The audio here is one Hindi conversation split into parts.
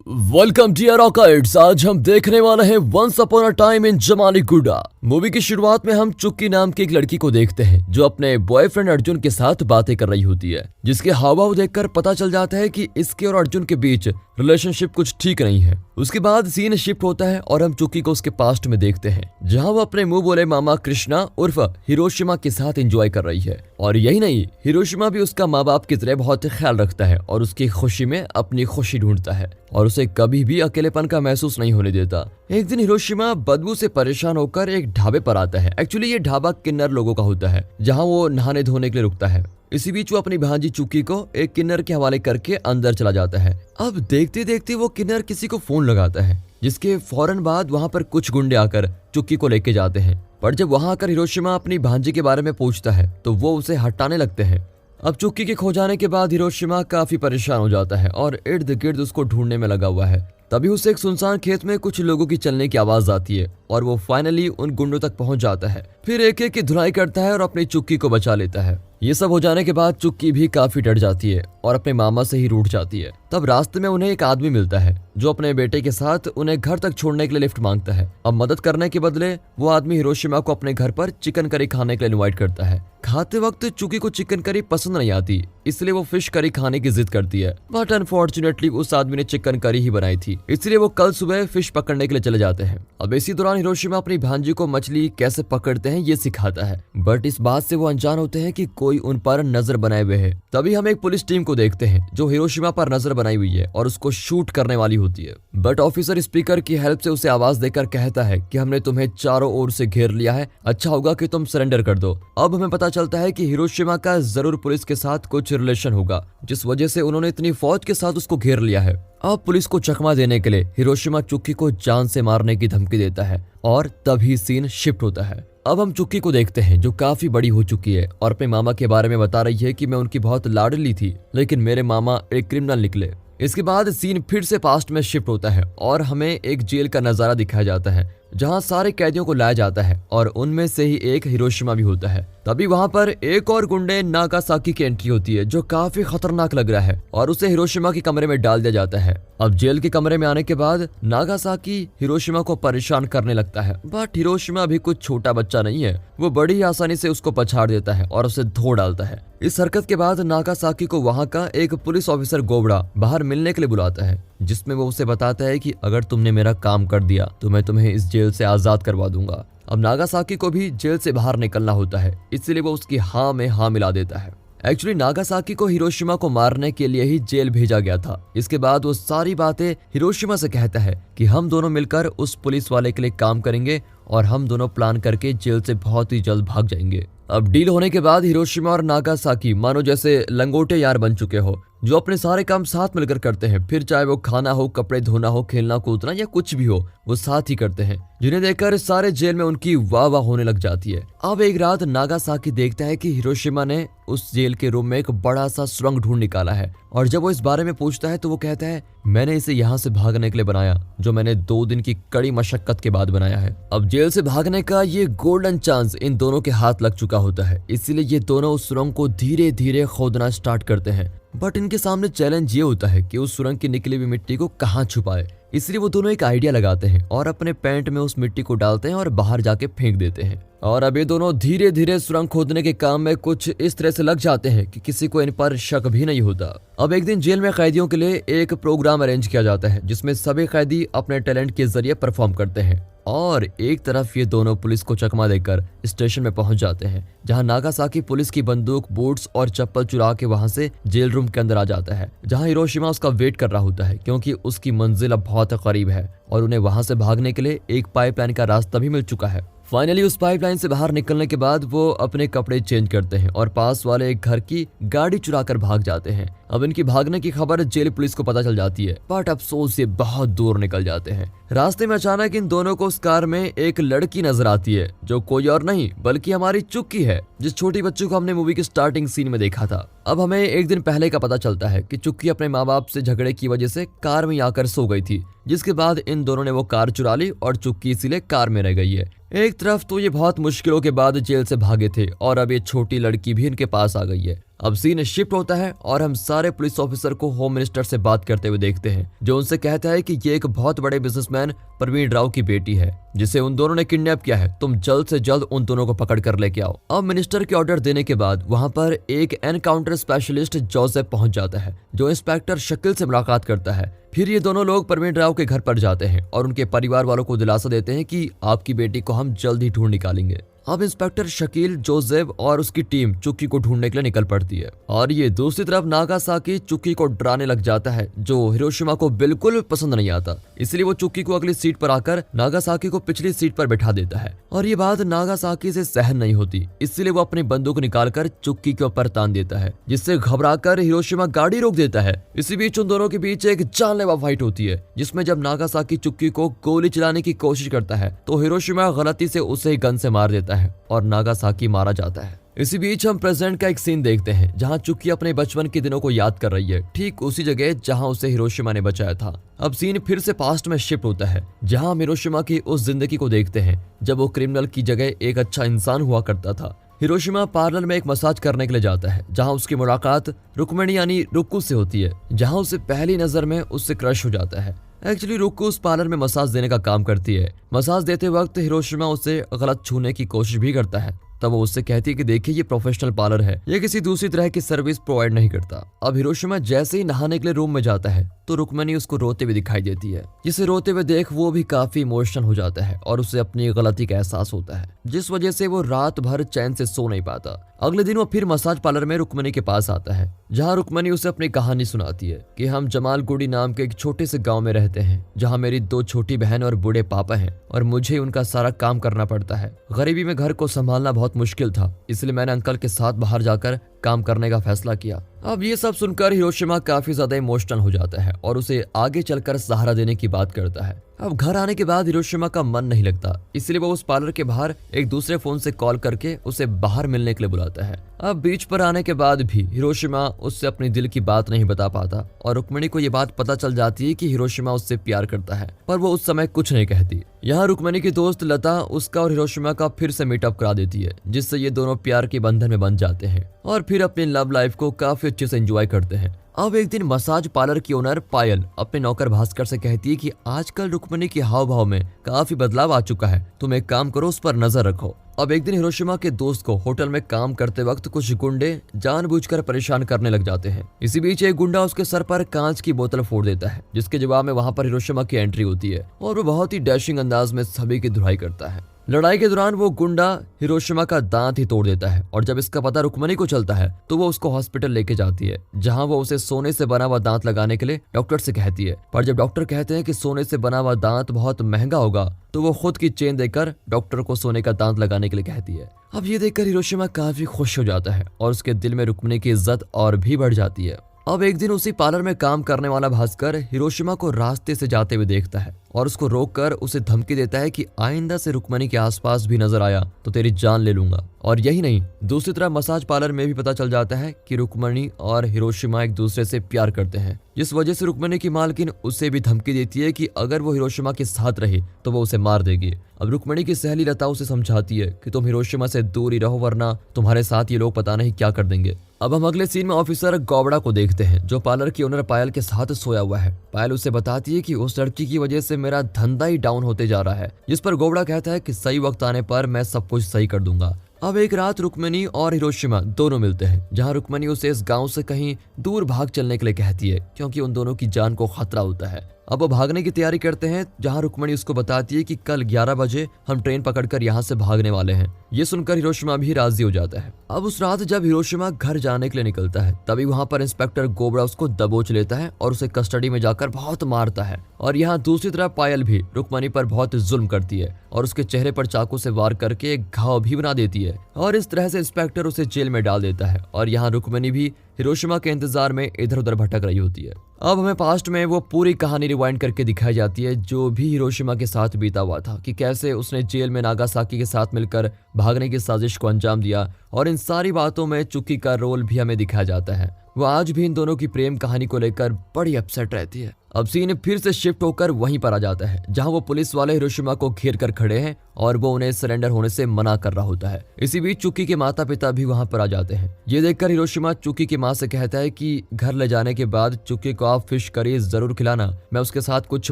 Welcome dear rockers. आज हम देखने वाले हैं once upon a time in Jamaliguda. Movie की शुरुआत में हम चुक्की नाम की एक लड़की को देखते हैं जो अपने बॉयफ्रेंड अर्जुन के साथ बातें कर रही होती है, जिसके हाव भाव देखकर पता चल जाता है कि इसके और अर्जुन के बीच रिलेशनशिप कुछ ठीक नहीं है। उसके बाद सीन शिफ्ट होता है और हम चुक्की को उसके पास्ट में देखते हैं, जहां वो अपने मुंह बोले मामा कृष्णा उर्फ हिरोशिमा के साथ एंजॉय कर रही है। और यही नहीं, हिरोशिमा भी उसका माँ बाप की तरह बहुत ख्याल रखता है और उसकी खुशी में अपनी खुशी ढूंढता है और उसे कभी भी अकेलेपन का महसूस नहीं होने देता। एक दिन हिरोशिमा बदबू से परेशान होकर एक ढाबे पर आता है। एक्चुअली ये ढाबा किन्नर लोगों का होता है, जहाँ वो नहाने धोने के लिए रुकता है। इसी बीच वो अपनी भांजी चुक्की को एक किन्नर के हवाले करके अंदर चला जाता है। अब देखते देखते वो किन्नर किसी को फोन लगाता है, जिसके फौरन बाद वहाँ पर कुछ गुंडे आकर चुक्की को लेके जाते हैं। पर जब वहाँ आकर हिरोशिमा अपनी भांजी के बारे में पूछता है तो वो उसे हटाने लगते हैं। अब चुक्की के खो जाने के बाद हिरोशिमा काफी परेशान हो जाता है और इर्द गिर्द उसको ढूंढने में लगा हुआ है। तभी उसे एक सुनसान खेत में कुछ लोगों की चलने की आवाज आती है और वो फाइनली उन गुंडों तक पहुंच जाता है। फिर एक एक की धुलाई करता है और अपनी चुक्की को बचा लेता है। ये सब हो जाने के बाद चुक्की भी काफी डर जाती है और अपने मामा से ही रूठ जाती है। तब रास्ते में उन्हें एक आदमी मिलता है जो अपने बेटे के साथ उन्हें घर तक छोड़ने के लिए लिफ्ट मांगता है। अब मदद करने के बदले वो आदमी हिरोशिमा को अपने घर पर चिकन करी खाने के लिए इनवाइट करता है। खाते वक्त चुक्की को चिकन करी पसंद नहीं आती, इसलिए वो फिश करी खाने की जिद करती है। बट अनफॉर्चुनेटली उस आदमी ने चिकन करी ही बनाई थी, इसलिए वो कल सुबह फिश पकड़ने के लिए चले जाते हैं। अब इसी दौरान हिरोशिमा अपनी भांजी को मछली कैसे पकड़ते हैं ये सिखाता है, बट इस बात से वो अनजान होते हैं कि कोई उन पर नजर बनाए हुए है। तभी हम एक पुलिस टीम को देखते हैं जो हिरोशिमा पर नजर बनाई हुई है और उसको शूट करने वाली होती है। बट ऑफिसर स्पीकर की हेल्प से उसे आवाज देकर कहता है कि हमने तुम्हें चारों ओर से घेर लिया है, अच्छा होगा कि तुम सरेंडर कर दो। अब हमें पता चलता है कि हिरोशिमा का जरूर पुलिस के साथ कुछ रिलेशन होगा, जिस वजह से उन्होंने इतनी फौज के साथ उसको घेर लिया है। अब पुलिस को चकमा देने के लिए हिरोशिमा चुक्की को जान से मारने की धमकी देता है और तभी सीन शिफ्ट होता है। अब हम चुक्की को देखते हैं जो काफी बड़ी हो चुकी है और अपने मामा के बारे में बता रही है कि मैं उनकी बहुत लाडली थी, लेकिन मेरे मामा एक क्रिमिनल निकले। इसके बाद सीन फिर से पास्ट में शिफ्ट होता है और हमें एक जेल का नजारा दिखाया जाता है जहां सारे कैदियों को लाया जाता है और उनमें से ही एक हिरोशिमा भी होता है। तभी वहां पर एक और गुंडे नागासाकी की एंट्री होती है जो काफी खतरनाक लग रहा है और उसे हिरोशिमा के कमरे में डाल दिया जाता है। अब जेल के कमरे में आने के बाद नागासाकी हिरोशिमा को परेशान करने लगता है, बट हिरोशिमा भी कुछ छोटा बच्चा नहीं है, वो बड़ी आसानी से उसको पछाड़ देता है और उसे धो डालता है। इस हरकत के बाद नागासाकी को वहां का एक पुलिस ऑफिसर गोबड़ा बाहर मिलने के लिए बुलाता है, जिसमें वो उसे बताता है कि अगर तुमने मेरा काम कर दिया तो मैं तुम्हें इस जेल से आजाद करवा दूंगा। अब नागासाकी को भी जेल से बाहर निकलना होता है, इसलिए वो उसकी हाँ में हाँ मिला देता है। एक्चुअली नागासाकी को हिरोशिमा को मारने के लिए ही जेल भेजा गया था। इसके बाद वो सारी बातें हिरोशिमा से कहता है कि हम दोनों मिलकर उस पुलिस वाले के लिए काम करेंगे और हम दोनों प्लान करके जेल से बहुत ही जल्द भाग जाएंगे। अब डील होने के बाद हिरोशिमा और नागासाकी मानो जैसे लंगोटे यार बन चुके हो, जो अपने सारे काम साथ मिलकर करते हैं। फिर चाहे वो खाना हो, कपड़े धोना हो, खेलना कूदना या कुछ भी हो, वो साथ ही करते हैं, जिन्हें देखकर सारे जेल में उनकी वाह वाह होने लग जाती है। अब एक रात नागासाकी देखता है कि हिरोशिमा ने उस जेल के रूम में एक बड़ा सा सुरंग ढूंढ निकाला है और जब वो इस बारे में पूछता है तो वो कहता है मैंने इसे यहाँ से भागने के लिए बनाया, जो मैंने 2 दिन की कड़ी मशक्कत के बाद बनाया है। अब जेल से भागने का ये गोल्डन चांस इन दोनों के हाथ लग चुका होता है, इसीलिए ये दोनों उस सुरंग को धीरे धीरे खोदना स्टार्ट करते हैं। बट इनके सामने चैलेंज ये होता है कि उस सुरंग की निकली हुई मिट्टी को कहाँ छुपाए, इसलिए वो दोनों एक आइडिया लगाते हैं और अपने पैंट में उस मिट्टी को डालते हैं और बाहर जाके फेंक देते हैं। और अब ये दोनों धीरे धीरे सुरंग खोदने के काम में कुछ इस तरह से लग जाते हैं कि किसी को इन पर शक भी नहीं होता। अब एक दिन जेल में कैदियों के लिए एक प्रोग्राम अरेंज किया जाता है जिसमें सभी कैदी अपने टैलेंट के जरिए परफॉर्म करते हैं और एक तरफ ये दोनों पुलिस को चकमा देकर स्टेशन में पहुंच जाते हैं, जहां नागासाकी पुलिस की बंदूक, बूट्स और चप्पल चुरा के वहां से जेल रूम के अंदर आ जाता है, जहां हिरोशिमा उसका वेट कर रहा होता है क्योंकि उसकी मंजिल अब बहुत करीब है और उन्हें वहां से भागने के लिए एक पाइपलाइन का रास्ता भी मिल चुका है। फाइनली उस पाइपलाइन से बाहर निकलने के बाद वो अपने कपड़े चेंज करते हैं और पास वाले एक घर की गाड़ी चुराकर भाग जाते हैं। अब इनकी भागने की खबर जेल पुलिस को पता चल जाती है, बट अफसोस ये बहुत दूर निकल जाते हैं। रास्ते में अचानक इन दोनों को उस कार में एक लड़की नजर आती है जो कोई और नहीं बल्कि हमारी चुक्की है, जिस छोटी बच्ची को हमने मूवी के स्टार्टिंग सीन में देखा था। अब हमें एक दिन पहले का पता चलता है कि चुक्की अपने माँ बाप से झगड़े की वजह से कार में आकर सो गई थी, जिसके बाद इन दोनों ने वो कार चुरा ली और चुक्की इसीलिए कार में रह गई है। एक तरफ तो ये बहुत मुश्किलों के बाद जेल से भागे थे और अब ये छोटी लड़की भी इनके पास आ गई है अब सीन शिफ्ट होता है और हम सारे पुलिस ऑफिसर को होम मिनिस्टर से बात करते हुए देखते हैं, जो उनसे कहता है कि ये एक बहुत बड़े बिजनेसमैन प्रवीण राव की बेटी है जिसे उन दोनों ने किडनैप किया है। तुम जल्द से जल्द उन दोनों को पकड़ कर लेके आओ। अब मिनिस्टर के ऑर्डर देने के बाद वहां पर एक एनकाउंटर स्पेशलिस्ट जोसेफ पहुंच जाता है, जो इंस्पेक्टर शकील से मुलाकात करता है। फिर ये दोनों लोग प्रवीण राव के घर पर जाते हैं और उनके परिवार वालों को दिलासा देते हैं कि आपकी बेटी को हम जल्द ही ढूंढ निकालेंगे। अब इंस्पेक्टर शकील, जोसेफ और उसकी टीम चुक्की को ढूंढने के लिए निकल पड़ती है और ये दूसरी तरफ नागासाकी चुक्की को डराने लग जाता है, जो हिरोशिमा को बिल्कुल पसंद नहीं आता। इसलिए वो चुक्की को अगली सीट पर आकर नागासाकी को पिछली सीट पर बैठा देता है और ये बात नागासाकी से सहन नहीं होती। इसलिए वो अपनी बंदूक निकालकर चुक्की के ऊपर तान देता है, जिससे घबराकर हिरोशिमा गाड़ी रोक देता है। इसी बीच उन दोनों के बीच एक जानलेवा फाइट होती है, जिसमें जब नागासाकी चुक्की को गोली चलाने की कोशिश करता है तो हिरोशिमा गलती से उसे गन से मार देता है और नागासाकी मारा जाता है। इसी बीच हम प्रेजेंट का एक सीन देखते हैं, जहां चुक्की अपने बचपन के दिनों को याद कर रही है, ठीक उसी जगह जहां उसे हिरोशिमा ने बचाया था। अब सीन फिर से पास्ट में शिफ्ट होता है, जहां हम हिरोशिमा की उस जिंदगी को देखते हैं जब वो क्रिमिनल की जगह एक अच्छा इंसान हुआ करता था। हिरोशिमा पार्लर में एक मसाज करने के लिए जाता है, जहां उसकी मुलाकात रुक्मिणी यानी रुक्कू से होती है, जहां उसे पहली नजर में उससे क्रश हो जाता है। एक्चुअली रुक्कू उस पार्लर में मसाज देने का काम करती है। मसाज देते वक्त हिरोशिमा उसे गलत छूने की कोशिश भी करता है, तब वो उससे कहती है कि देखिए ये प्रोफेशनल पार्लर है, ये किसी दूसरी तरह की सर्विस प्रोवाइड नहीं करता। अब हिरोशिमा जैसे ही नहाने के लिए रूम में जाता है तो रुक्मिणी उसको रोते हुए दिखाई देती है, जिसे रोते हुए देख वो भी काफी इमोशनल हो जाता है और उसे अपनी गलती का एहसास होता है, जिस वजह से वो रात भर चैन से सो नहीं पाता। अगले दिन वो फिर मसाज पार्लर में रुक्मिणी के पास आता है, जहाँ रुक्मिणी उसे अपनी कहानी सुनाती है कि हम जमालगुड़ी नाम के एक छोटे से गाँव में रहते हैं, जहाँ मेरी 2 छोटी बहन और बूढ़े पापा हैं और मुझे उनका सारा काम करना पड़ता है। गरीबी में घर को संभालना बहुत मुश्किल था, इसलिए मैंने अंकल के साथ बाहर जाकर काम करने का फैसला किया। अब ये सब सुनकर हिरोशिमा काफी ज्यादा इमोशनल हो जाता है और उसे आगे चलकर सहारा देने की बात करता है। अब घर आने के बाद हिरोशिमा का मन नहीं लगता, इसलिए वो उस पार्लर के बाहर एक दूसरे फोन से कॉल करके उसे बाहर मिलने के लिए बुलाता है। अब बीच पर आने के बाद भी हिरोशिमा उससे अपनी दिल की बात नहीं बता पाता और रुक्मिणी को ये बात पता चल जाती है कि हिरोशिमा उससे प्यार करता है, पर वो उस समय कुछ नहीं कहती। यहाँ रुक्मिणी की दोस्त लता उसका और हिरोशिमा का फिर से मीटअप करा देती है, जिससे ये दोनों प्यार के बंधन में बंध जाते हैं और फिर अपनी लव लाइफ को काफी अच्छे से एंजॉय करते हैं। अब एक दिन मसाज पार्लर की ओनर पायल अपने नौकर भास्कर से कहती है कि आजकल रुक्मिणी के हाव भाव में काफी बदलाव आ चुका है, तुम एक काम करो, उस पर नजर रखो। अब एक दिन हिरोशिमा के दोस्त को होटल में काम करते वक्त कुछ गुंडे जानबूझकर परेशान करने लग जाते हैं। इसी बीच एक गुंडा उसके सर पर कांच की बोतल फोड़ देता है, जिसके जवाब में वहां पर हिरोशिमा की एंट्री होती है और वो बहुत ही डैशिंग अंदाज में सभी की धुलाई करता है। लड़ाई के दौरान वो गुंडा हिरोशिमा का दांत ही तोड़ देता है और जब इसका पता रुक्मिणी को चलता है तो वो उसको हॉस्पिटल लेके जाती है, जहां वो उसे सोने से बना हुआ दांत लगाने के लिए डॉक्टर से कहती है। पर जब डॉक्टर कहते हैं कि सोने से बना हुआ दांत बहुत महंगा होगा तो वो खुद की चेन देकर डॉक्टर को सोने का दांत लगाने के लिए कहती है। अब ये देखकर हिरोशिमा काफी खुश हो जाता है और उसके दिल में रुक्मिणी की इज्जत और भी बढ़ जाती है। अब एक दिन उसी पार्लर में काम करने वाला भास्कर हिरोशिमा को रास्ते से जाते हुए देखता है और उसको रोककर उसे धमकी देता है कि आइंदा से रुक्मिणी के आसपास भी नजर आया तो तेरी जान ले लूंगा। और यही नहीं, दूसरी तरफ मसाज पार्लर में भी पता चल जाता है कि रुक्मिणी और हिरोशिमा एक दूसरे से प्यार करते हैं, जिस वजह से रुक्मिणी की मालकिन उसे भी धमकी देती है कि अगर वो हिरोशिमा के साथ रहे तो वो उसे मार देगी। अब रुक्मिणी की सहेली लता उसे समझाती है कि तुम हिरोशिमा से दूर ही रहो, वरना तुम्हारे साथ ये लोग पता नहीं क्या कर देंगे। अब हम अगले सीन में ऑफिसर गौबड़ा को देखते हैं, जो पार्लर की ओनर पायल के साथ सोया हुआ है। पायल उसे बताती है कि उस लड़की की वजह से मेरा धंधा ही डाउन होते जा रहा है, जिस पर गौबड़ा कहता है कि सही वक्त आने पर मैं सब कुछ सही कर दूंगा। अब एक रात रुक्मिणी और हिरोशिमा दोनों मिलते हैं, जहां रुक्मिणी उसे इस गांव से कहीं दूर भाग चलने के लिए कहती है, क्योंकि उन दोनों की जान को खतरा होता है। अब वो भागने की तैयारी करते हैं, जहां रुक्मिणी उसको बताती है कि कल 11 बजे हम ट्रेन पकड़कर यहाँ से भागने वाले हैं। ये सुनकर हिरोशिमा भी राजी हो जाता है। अब उस रात जब हिरोशिमा घर जाने के लिए निकलता है, तभी वहाँ पर इंस्पेक्टर गोबड़ा उसको दबोच लेता है और उसे कस्टडी में जाकर बहुत मारता है। और यहाँ दूसरी तरफ पायल भी रुक्मिणी पर बहुत जुल्म करती है और उसके चेहरे पर चाकू से वार करके एक घाव भी बना देती है और इस तरह से इंस्पेक्टर उसे जेल में डाल देता है। और यहाँ रुक्मिणी भी हिरोशिमा के इंतजार में इधर उधर भटक रही होती है। अब हमें पास्ट में वो पूरी कहानी रिवाइंड करके दिखाई जाती है, जो भी हिरोशिमा के साथ बीता हुआ था, कि कैसे उसने जेल में नागासाकी के साथ मिलकर भागने की साजिश को अंजाम दिया। और इन सारी बातों में चुक्की का रोल भी हमें दिखाया जाता है। वो आज भी इन दोनों की प्रेम कहानी को लेकर बड़ी अपसेट रहती है। अब सीन फिर से शिफ्ट होकर वहीं पर आ जाता है जहां वो पुलिस वाले हिरोशिमा को घेर कर खड़े हैं और वो उन्हें सरेंडर होने से मना कर रहा होता है। इसी बीच चुक्की के माता पिता भी वहां पर आ जाते हैं। ये देखकर हिरोशिमा चुक्की की माँ से कहता है कि घर ले जाने के बाद चुक्की को आप फिश करी जरूर खिलाना, मैं उसके साथ कुछ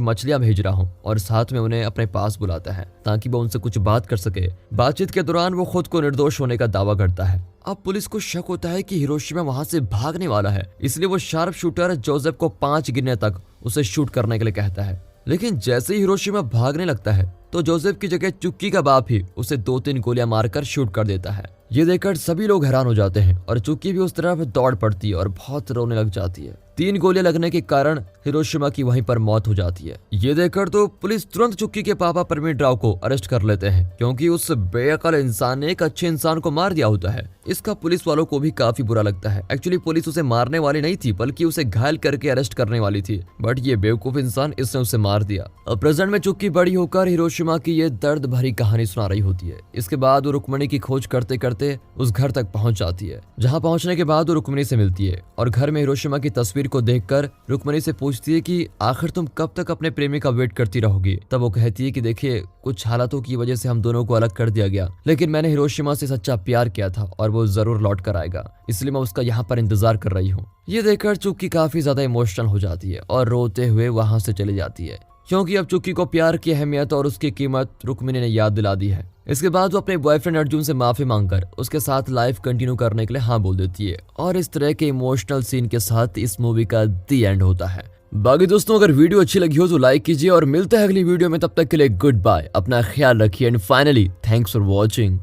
मछलियां भेज रहा हूँ, और साथ में उन्हें अपने पास बुलाता है ताकि वो उनसे कुछ बात कर सके। बातचीत के दौरान वो खुद को निर्दोष होने का दावा करता है। अब पुलिस को शक होता है कि हिरोशिमा वहां से भागने वाला है, इसलिए वो शार्प शूटर जोसेफ को 5 गिनने तक उसे शूट करने के लिए कहता है। लेकिन जैसे ही हिरोशिमा भागने लगता है तो जोसेफ की जगह चुक्की का बाप ही उसे 2-3 गोलियां मारकर शूट कर देता है। ये देखकर सभी लोग हैरान हो जाते हैं और चुक्की भी उस तरफ दौड़ पड़ती है और बहुत रोने लग जाती है। 3 गोलियां लगने के कारण हिरोशिमा की वहीं पर मौत हो जाती है। ये देखकर तो पुलिस तुरंत चुक्की के पापा परमिट राव को अरेस्ट कर लेते हैं, क्योंकि उस बेअकल इंसान ने एक अच्छे इंसान को मार दिया होता है। इसका पुलिस वालों को भी काफी बुरा लगता है। एक्चुअली पुलिस उसे मारने वाली नहीं थी, बल्कि उसे घायल करके अरेस्ट करने वाली थी, बट ये बेवकूफ इंसान इसने उसे मार दिया। अब प्रेजेंट में चुक्की बड़ी होकर हिरोशिमा की ये दर्द भरी कहानी सुना रही होती है। इसके बाद वो रुक्मिणी की खोज करते करते उस घर तक पहुंच जाती है, जहां पहुंचने के बाद वो रुक्मिणी से मिलती है और घर में हिरोशिमा की तस्वीर को देखकर रुक्मिणी से पूछती है कि आखिर तुम कब तक अपने प्रेमी का वेट करती रहोगी। तब वो कहती है कि देखिए, कुछ हालातों की वजह से हम दोनों को अलग कर दिया गया, लेकिन मैंने हिरोशिमा से सच्चा प्यार किया था और वो जरूर लौट कर आएगा, इसलिए मैं उसका यहाँ पर इंतजार कर रही हूँ। ये देखकर चुक्की काफी ज्यादा इमोशनल हो जाती है और रोते हुए वहां से चली जाती है, क्योंकि अब चुक्की को प्यार की अहमियत और उसकी कीमत रुक्मिणी ने याद दिला दी है। इसके बाद वो अपने बॉयफ्रेंड अर्जुन से माफी मांगकर उसके साथ लाइफ कंटिन्यू करने के लिए हाँ बोल देती है, और इस तरह के इमोशनल सीन के साथ इस मूवी का दी एंड होता है। बाकी दोस्तों, अगर वीडियो अच्छी लगी हो तो लाइक कीजिए और मिलते हैं अगली वीडियो में। तब तक के लिए गुड बाय, अपना ख्याल रखिए and finally thanks for watching.